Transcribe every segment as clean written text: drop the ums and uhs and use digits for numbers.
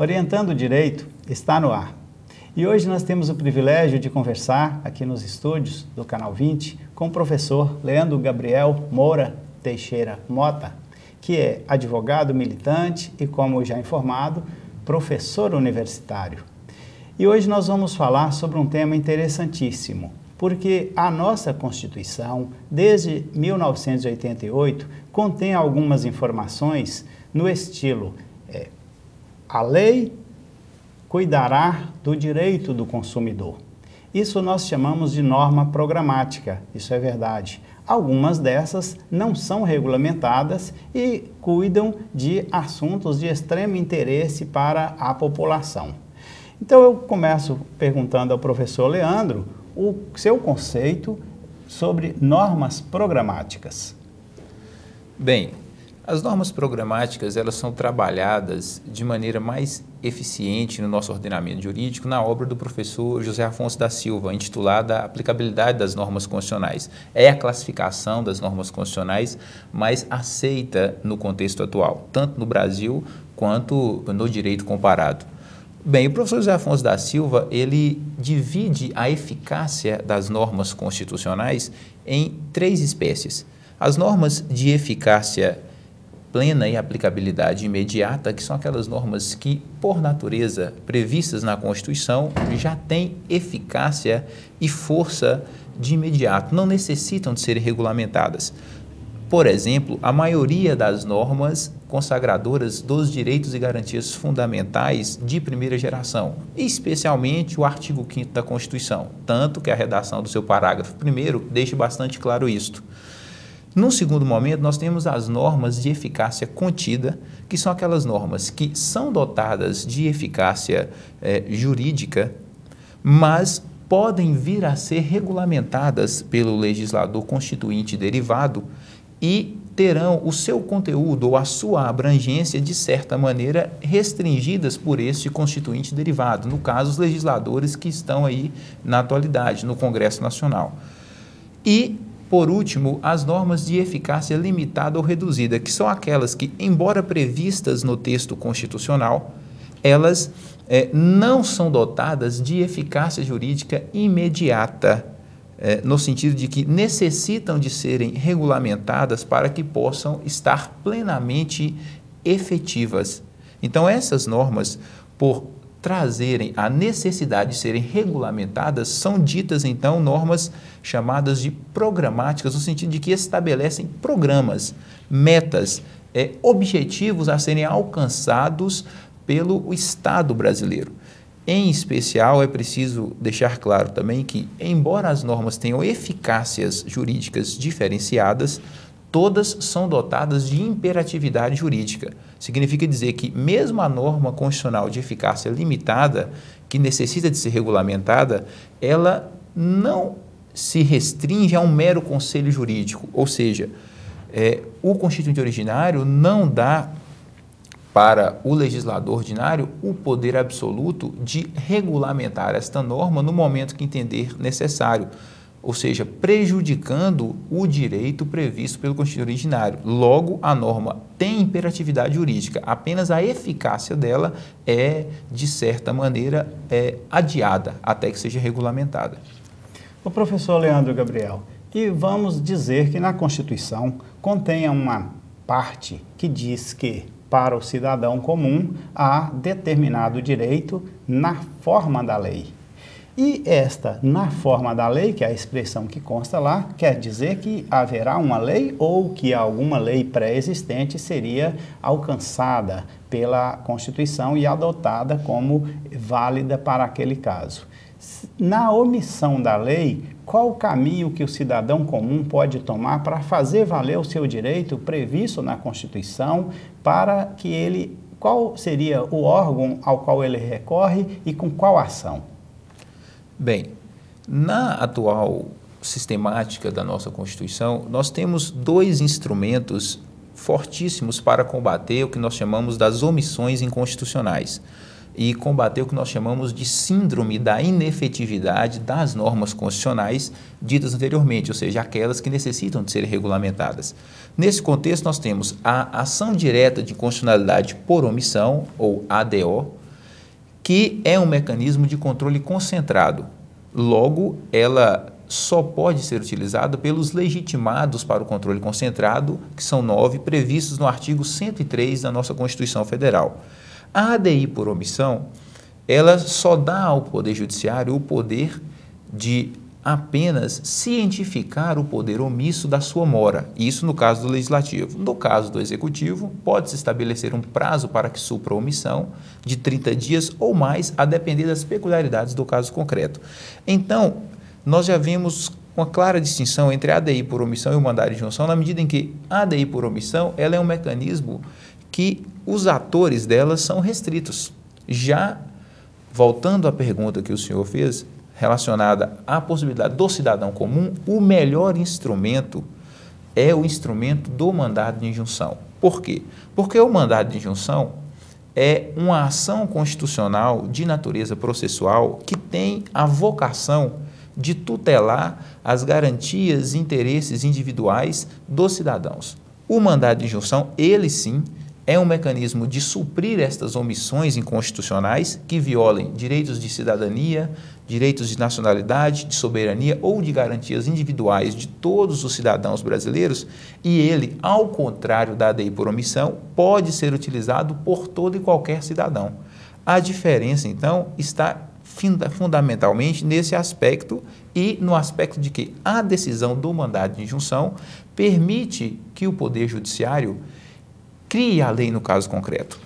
Orientando o Direito está no ar. E hoje nós temos o privilégio de conversar aqui nos estúdios do Canal 20 com o professor Leandro Gabriel Moura Teixeira Mota, que é advogado militante e, como já informado, professor universitário. E hoje nós vamos falar sobre um tema interessantíssimo, porque a nossa Constituição, desde 1988, contém algumas informações no estilo a lei cuidará do direito do consumidor. Isso nós chamamos de norma programática, isso é verdade. Algumas dessas não são regulamentadas e cuidam de assuntos de extremo interesse para a população. Então eu começo perguntando ao professor Leandro o seu conceito sobre normas programáticas. Bem, as normas programáticas elas são trabalhadas de maneira mais eficiente no nosso ordenamento jurídico na obra do professor José Afonso da Silva, intitulada Aplicabilidade das Normas Constitucionais. É a classificação das normas constitucionais mais aceita no contexto atual, tanto no Brasil quanto no direito comparado. Bem, o professor José Afonso da Silva, ele divide a eficácia das normas constitucionais em três espécies. As normas de eficácia plena e aplicabilidade imediata, que são aquelas normas que, por natureza, previstas na Constituição, já têm eficácia e força de imediato, não necessitam de serem regulamentadas. Por exemplo, a maioria das normas consagradoras dos direitos e garantias fundamentais de primeira geração, especialmente o artigo 5º da Constituição, tanto que a redação do seu parágrafo 1º deixa bastante claro isto. Num segundo momento, nós temos as normas de eficácia contida, que são aquelas normas que são dotadas de eficácia jurídica, mas podem vir a ser regulamentadas pelo legislador constituinte derivado e terão o seu conteúdo ou a sua abrangência, de certa maneira, restringidas por este constituinte derivado, no caso, os legisladores que estão aí na atualidade, no Congresso Nacional. E, por último, as normas de eficácia limitada ou reduzida, que são aquelas que, embora previstas no texto constitucional, elas não são dotadas de eficácia jurídica imediata, no sentido de que necessitam de serem regulamentadas para que possam estar plenamente efetivas. Então, essas normas, por trazerem a necessidade de serem regulamentadas, são ditas, então, normas chamadas de programáticas, no sentido de que estabelecem programas, metas, objetivos a serem alcançados pelo Estado brasileiro. Em especial, é preciso deixar claro também que, embora as normas tenham eficácias jurídicas diferenciadas, todas são dotadas de imperatividade jurídica. Significa dizer que mesmo a norma constitucional de eficácia limitada, que necessita de ser regulamentada, ela não se restringe a um mero conselho jurídico, ou seja, o Constituinte originário não dá para o legislador ordinário o poder absoluto de regulamentar esta norma no momento que entender necessário, ou seja, prejudicando o direito previsto pelo Constituinte originário. Logo, a norma tem imperatividade jurídica, apenas a eficácia dela é, de certa maneira, adiada até que seja regulamentada. O professor Leandro Gabriel, e vamos dizer que na Constituição contém uma parte que diz que, para o cidadão comum, há determinado direito na forma da lei. E esta, na forma da lei, que é a expressão que consta lá, quer dizer que haverá uma lei ou que alguma lei pré-existente seria alcançada pela Constituição e adotada como válida para aquele caso. Na omissão da lei, qual o caminho que o cidadão comum pode tomar para fazer valer o seu direito previsto na Constituição, para que ele, qual seria o órgão ao qual ele recorre e com qual ação? Bem, na atual sistemática da nossa Constituição, nós temos dois instrumentos fortíssimos para combater o que nós chamamos das omissões inconstitucionais e combater o que nós chamamos de síndrome da inefetividade das normas constitucionais ditas anteriormente, ou seja, aquelas que necessitam de serem regulamentadas. Nesse contexto, nós temos a ação direta de constitucionalidade por omissão, ou ADO, que é um mecanismo de controle concentrado. Logo, ela só pode ser utilizada pelos legitimados para o controle concentrado, que são 9, previstos no artigo 103 da nossa Constituição Federal. A ADI por omissão, ela só dá ao Poder Judiciário o poder de apenas cientificar o poder omisso da sua mora, isso no caso do Legislativo. No caso do Executivo, pode-se estabelecer um prazo para que supra a omissão de 30 dias ou mais, a depender das peculiaridades do caso concreto. Então, nós já vimos uma clara distinção entre a ADI por omissão e o mandado de injunção, na medida em que a ADI por omissão ela é um mecanismo que os atores dela são restritos. Já, voltando à pergunta que o senhor fez, relacionada à possibilidade do cidadão comum, o melhor instrumento é o instrumento do mandado de injunção. Por quê? Porque o mandado de injunção é uma ação constitucional de natureza processual que tem a vocação de tutelar as garantias e interesses individuais dos cidadãos. O mandado de injunção, ele sim, é um mecanismo de suprir estas omissões inconstitucionais que violem direitos de cidadania, direitos de nacionalidade, de soberania ou de garantias individuais de todos os cidadãos brasileiros, e ele, ao contrário da ADI por omissão, pode ser utilizado por todo e qualquer cidadão. A diferença, então, está fundamentalmente nesse aspecto e no aspecto de que a decisão do mandado de injunção permite que o Poder Judiciário crie a lei no caso concreto.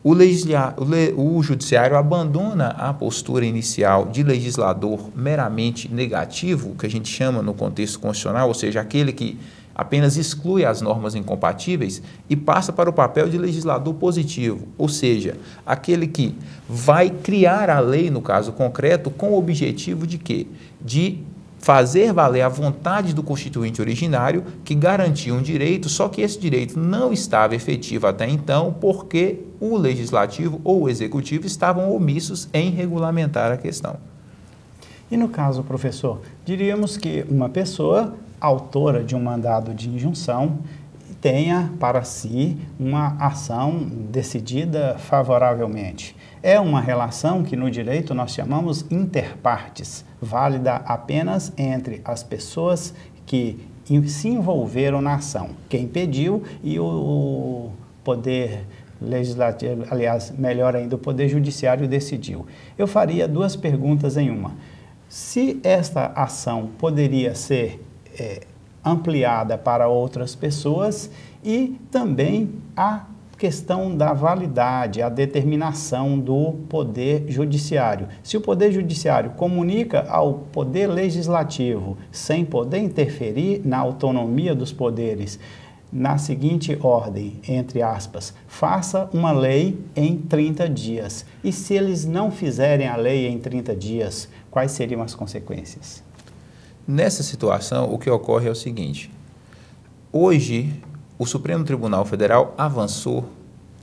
O Judiciário abandona a postura inicial de legislador meramente negativo, que a gente chama no contexto constitucional, ou seja, aquele que apenas exclui as normas incompatíveis, e passa para o papel de legislador positivo, ou seja, aquele que vai criar a lei no caso concreto com o objetivo de quê? De fazer valer a vontade do constituinte originário que garantia um direito, só que esse direito não estava efetivo até então porque o legislativo ou o executivo estavam omissos em regulamentar a questão. E no caso, professor, diríamos que uma pessoa autora de um mandado de injunção tenha para si uma ação decidida favoravelmente. É uma relação que no direito nós chamamos interpartes, válida apenas entre as pessoas que se envolveram na ação, quem pediu e o poder legislativo, aliás, melhor ainda, o poder judiciário decidiu. Eu faria duas perguntas em uma. Se esta ação poderia ser ampliada para outras pessoas e também a questão da validade, a determinação do Poder Judiciário. Se o Poder Judiciário comunica ao Poder Legislativo sem poder interferir na autonomia dos poderes, na seguinte ordem, entre aspas, faça uma lei em 30 dias. E se eles não fizerem a lei em 30 dias, quais seriam as consequências? Nessa situação, o que ocorre é o seguinte: hoje, o Supremo Tribunal Federal avançou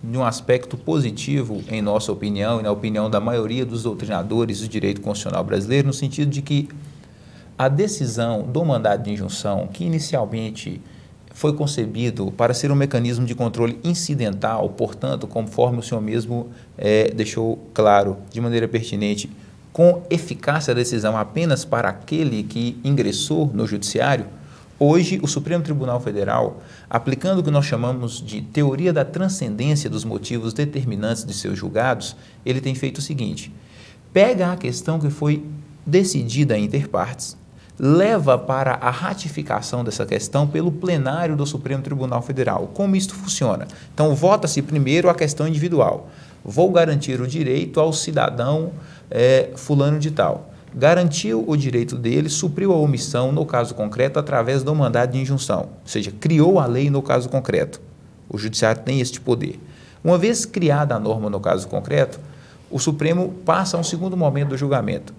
de um aspecto positivo, em nossa opinião e na opinião da maioria dos doutrinadores do direito constitucional brasileiro, no sentido de que a decisão do mandado de injunção, que inicialmente foi concebido para ser um mecanismo de controle incidental, portanto, conforme o senhor mesmo deixou claro de maneira pertinente, com eficácia a decisão apenas para aquele que ingressou no judiciário, hoje o Supremo Tribunal Federal, aplicando o que nós chamamos de teoria da transcendência dos motivos determinantes de seus julgados, ele tem feito o seguinte: pega a questão que foi decidida inter partes, leva para a ratificação dessa questão pelo plenário do Supremo Tribunal Federal. Como isto funciona? Então, vota-se primeiro a questão individual. Vou garantir o direito ao cidadão fulano de tal. Garantiu o direito dele, supriu a omissão no caso concreto através do mandado de injunção, ou seja, criou a lei no caso concreto. O judiciário tem este poder. Uma vez criada a norma no caso concreto, o Supremo passa a um segundo momento do julgamento,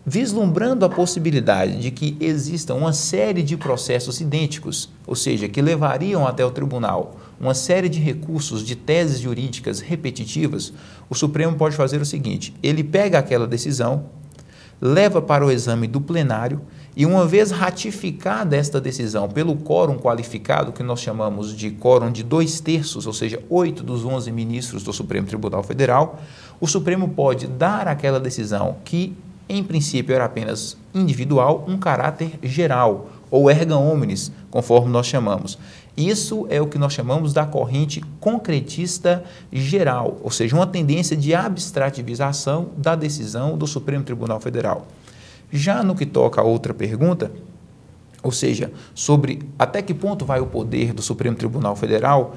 vislumbrando a possibilidade de que exista uma série de processos idênticos, ou seja, que levariam até o tribunal uma série de recursos de teses jurídicas repetitivas. O Supremo pode fazer o seguinte: ele pega aquela decisão, leva para o exame do plenário e, uma vez ratificada esta decisão pelo quórum qualificado, que nós chamamos de quórum de 2/3, ou seja, 8 dos 11 ministros do Supremo Tribunal Federal, o Supremo pode dar àquela decisão, que em princípio era apenas individual, um caráter geral, ou erga omnes, conforme nós chamamos. Isso é o que nós chamamos da corrente concretista geral, ou seja, uma tendência de abstrativização da decisão do Supremo Tribunal Federal. Já no que toca a outra pergunta, ou seja, sobre até que ponto vai o poder do Supremo Tribunal Federal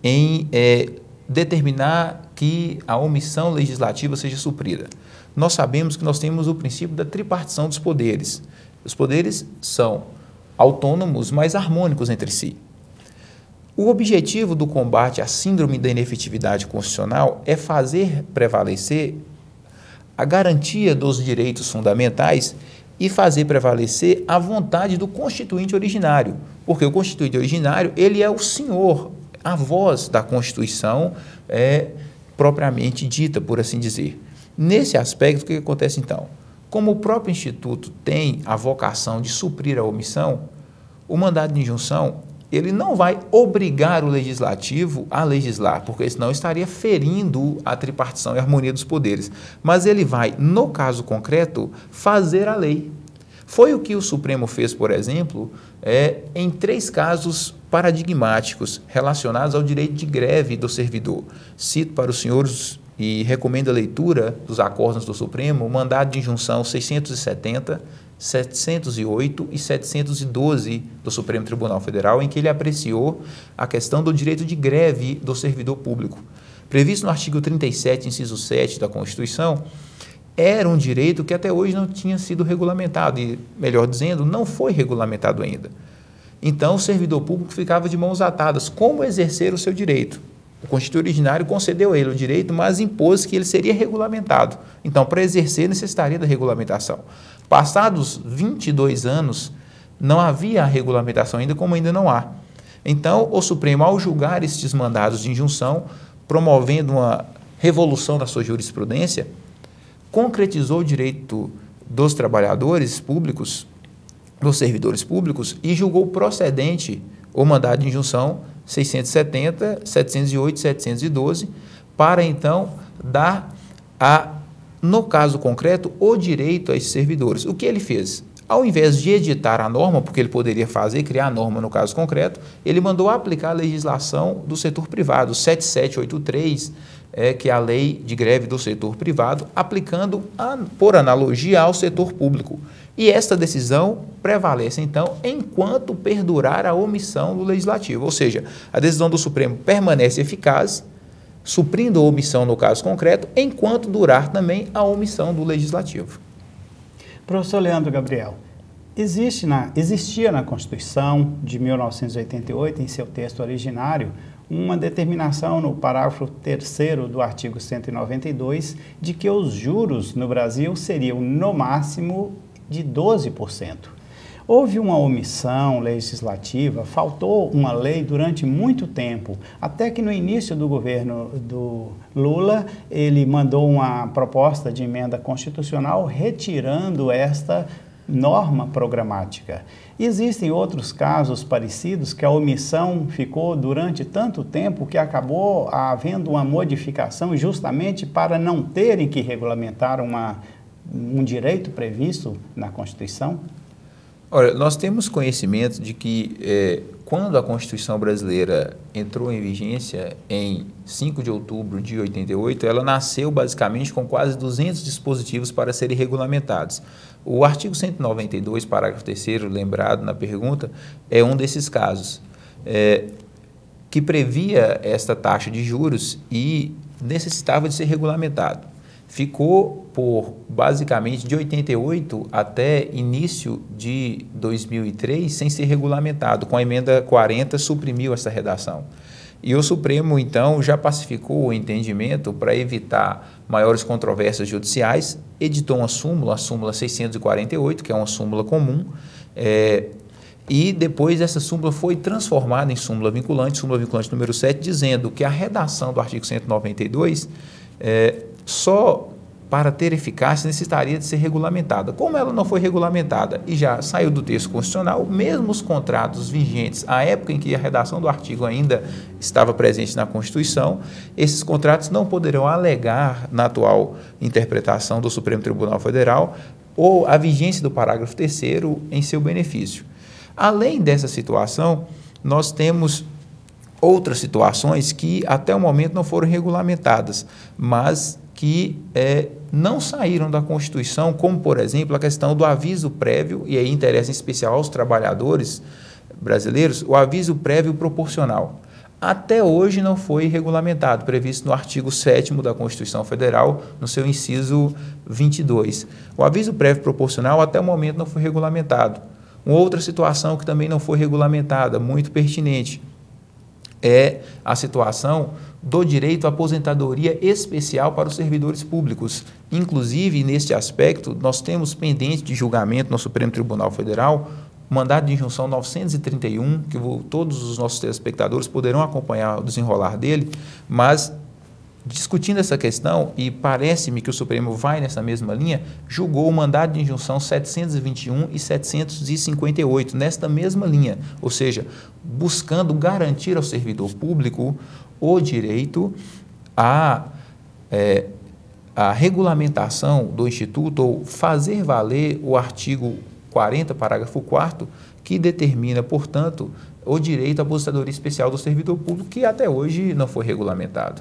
em determinar que a omissão legislativa seja suprida. Nós sabemos que nós temos o princípio da tripartição dos poderes. Os poderes são autônomos, mas harmônicos entre si. O objetivo do combate à síndrome da inefetividade constitucional é fazer prevalecer a garantia dos direitos fundamentais e fazer prevalecer a vontade do constituinte originário, porque o constituinte originário, ele é o senhor, a voz da Constituição propriamente dita, por assim dizer. Nesse aspecto, o que acontece então? Como o próprio Instituto tem a vocação de suprir a omissão, o mandado de injunção, ele não vai obrigar o legislativo a legislar, porque senão estaria ferindo a tripartição e a harmonia dos poderes. Mas ele vai, no caso concreto, fazer a lei. Foi o que o Supremo fez, por exemplo, em 3 casos paradigmáticos relacionados ao direito de greve do servidor. Cito para os senhores e recomendo a leitura dos acórdãos do Supremo, o mandado de injunção 670, 708 e 712 do Supremo Tribunal Federal, em que ele apreciou a questão do direito de greve do servidor público. Previsto no artigo 37, inciso 7 da Constituição, era um direito que até hoje não tinha sido regulamentado, e, melhor dizendo, não foi regulamentado ainda. Então, o servidor público ficava de mãos atadas. Como exercer o seu direito? O Constituinte originário concedeu a ele o direito, mas impôs que ele seria regulamentado. Então, para exercer, necessitaria da regulamentação. Passados 22 anos, não havia a regulamentação ainda, como ainda não há. Então, o Supremo, ao julgar estes mandados de injunção, promovendo uma revolução na sua jurisprudência, concretizou o direito dos trabalhadores públicos, dos servidores públicos, e julgou procedente o mandado de injunção 670, 708 e 712, para então dar, no caso concreto, o direito a esses servidores. O que ele fez? Ao invés de editar a norma, porque ele poderia criar a norma no caso concreto, ele mandou aplicar a legislação do setor privado, 7783, que é a lei de greve do setor privado, aplicando, por analogia, ao setor público. E esta decisão prevalece, então, enquanto perdurar a omissão do Legislativo. Ou seja, a decisão do Supremo permanece eficaz, suprindo a omissão no caso concreto, enquanto durar também a omissão do Legislativo. Professor Leandro Gabriel, existia na Constituição de 1988, em seu texto originário, uma determinação no parágrafo 3º do artigo 192 de que os juros no Brasil seriam, no máximo, de 12%. Houve uma omissão legislativa, faltou uma lei durante muito tempo, até que no início do governo do Lula, ele mandou uma proposta de emenda constitucional retirando esta norma programática. Existem outros casos parecidos que a omissão ficou durante tanto tempo que acabou havendo uma modificação justamente para não terem que regulamentar um direito previsto na Constituição? Olha, nós temos conhecimento de que quando a Constituição brasileira entrou em vigência em 5 de outubro de 88, ela nasceu basicamente com quase 200 dispositivos para serem regulamentados. O artigo 192, parágrafo 3º, lembrado na pergunta, é um desses casos, que previa esta taxa de juros e necessitava de ser regulamentado. Ficou por, basicamente, de 88 até início de 2003 sem ser regulamentado. Com a emenda 40, suprimiu essa redação. E o Supremo, então, já pacificou o entendimento para evitar maiores controvérsias judiciais, editou uma súmula, a súmula 648, que é uma súmula comum, e depois essa súmula foi transformada em súmula vinculante número 7, dizendo que a redação do artigo 192 só para ter eficácia, necessitaria de ser regulamentada. Como ela não foi regulamentada e já saiu do texto constitucional, mesmo os contratos vigentes à época em que a redação do artigo ainda estava presente na Constituição, esses contratos não poderão alegar, na atual interpretação do Supremo Tribunal Federal, ou a vigência do parágrafo 3º em seu benefício. Além dessa situação, nós temos outras situações que até o momento não foram regulamentadas, mas que não saíram da Constituição, como, por exemplo, a questão do aviso prévio, e aí interessa em especial aos trabalhadores brasileiros, o aviso prévio proporcional. Até hoje não foi regulamentado, previsto no artigo 7º da Constituição Federal, no seu inciso 22. O aviso prévio proporcional até o momento não foi regulamentado. Uma outra situação que também não foi regulamentada, muito pertinente, é a situação do direito à aposentadoria especial para os servidores públicos. Inclusive, neste aspecto, nós temos pendente de julgamento no Supremo Tribunal Federal o mandado de injunção 931, que todos os nossos telespectadores poderão acompanhar o desenrolar dele, mas discutindo essa questão, e parece-me que o Supremo vai nessa mesma linha, julgou o mandado de injunção 721 e 758, nesta mesma linha, ou seja, buscando garantir ao servidor público o direito à regulamentação do Instituto, ou fazer valer o artigo 40, parágrafo 4º, que determina, portanto, o direito à aposentadoria especial do servidor público, que até hoje não foi regulamentado.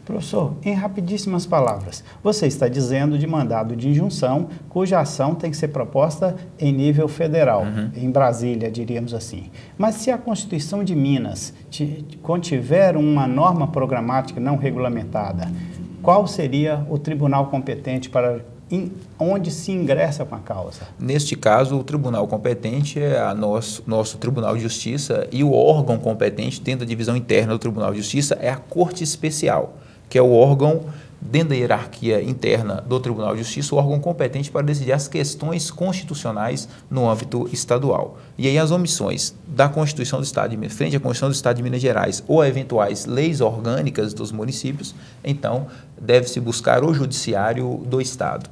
Professor, em rapidíssimas palavras, você está dizendo de mandado de injunção cuja ação tem que ser proposta em nível federal, em Brasília, diríamos assim. Mas se a Constituição de Minas contiver uma norma programática não regulamentada, qual seria o tribunal competente para onde se ingressa com a causa? Neste caso, o tribunal competente é nosso Tribunal de Justiça, e o órgão competente dentro da divisão interna do Tribunal de Justiça é a Corte Especial, que é o órgão, dentro da hierarquia interna do Tribunal de Justiça, o órgão competente para decidir as questões constitucionais no âmbito estadual. E aí as omissões da Constituição do Estado de Minas, frente à Constituição do Estado de Minas Gerais, ou eventuais leis orgânicas dos municípios, então deve-se buscar o judiciário do Estado.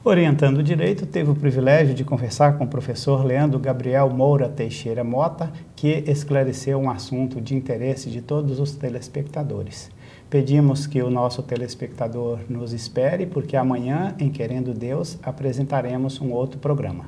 Orientando o direito, teve o privilégio de conversar com o professor Leandro Gabriel Moura Teixeira Mota, que esclareceu um assunto de interesse de todos os telespectadores. Pedimos que o nosso telespectador nos espere, porque amanhã, em Querendo Deus, apresentaremos um outro programa.